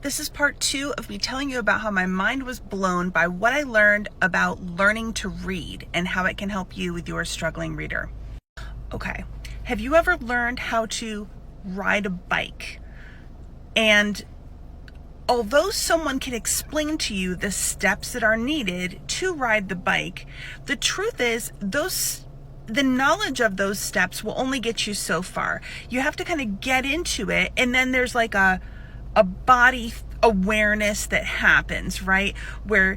This is part 2 of me telling you about how my mind was blown by what I learned about learning to read and how it can help you with your struggling reader. Okay, have you ever learned how to ride a bike? And although someone can explain to you the steps that are needed to ride the bike, the truth is the knowledge of those steps will only get you so far. You have to kind of get into it, and then there's like a body awareness that happens, right? Where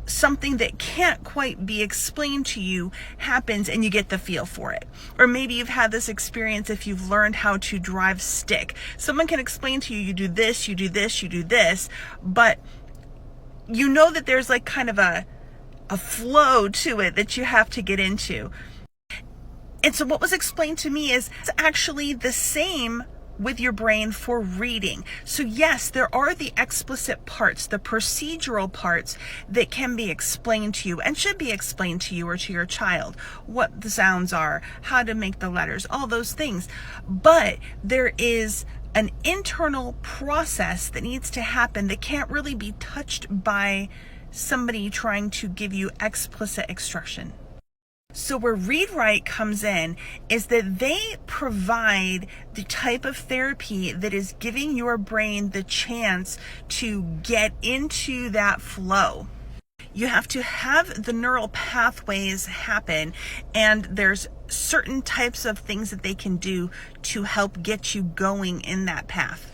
something that can't quite be explained to you happens and you get the feel for it. Or maybe you've had this experience if you've learned how to drive stick. Someone can explain to you, you do this, you do this, you do this, but you know that there's like kind of a flow to it that you have to get into. And so what was explained to me is it's actually the same with your brain for reading. So yes, there are the explicit parts, the procedural parts that can be explained to you and should be explained to you or to your child. What the sounds are, how to make the letters, all those things. But there is an internal process that needs to happen that can't really be touched by somebody trying to give you explicit instruction. So where ReadRight comes in is that they provide the type of therapy that is giving your brain the chance to get into that flow. You have to have the neural pathways happen, and there's certain types of things that they can do to help get you going in that path.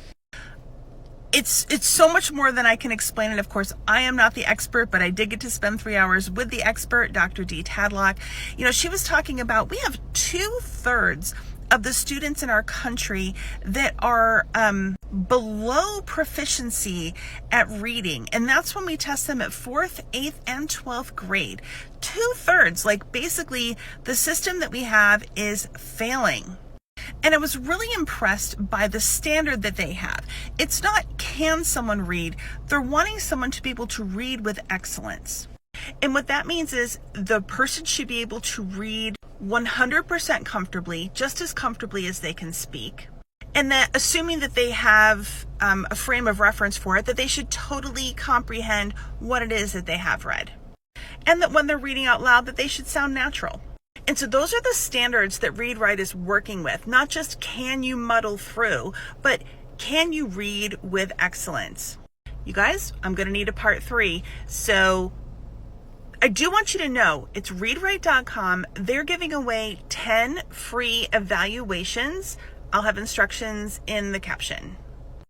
It's so much more than I can explain it. Of course, I am not the expert, but I did get to spend 3 hours with the expert, Dr. Dee Tadlock. You know, she was talking about, we have 2/3 of the students in our country that are below proficiency at reading. And that's when we test them at 4th, 8th, and 12th grade. 2/3, like basically the system that we have is failing. And I was really impressed by the standard that they have. It's not, can someone read? They're wanting someone to be able to read with excellence. And what that means is the person should be able to read 100% comfortably, just as comfortably as they can speak. And that assuming that they have a frame of reference for it, that they should totally comprehend what it is that they have read. And that when they're reading out loud, that they should sound natural. And so those are the standards that ReadRight is working with. Not just can you muddle through, but can you read with excellence? You guys, I'm going to need a part 3. So I do want you to know it's readright.com. They're giving away 10 free evaluations. I'll have instructions in the caption.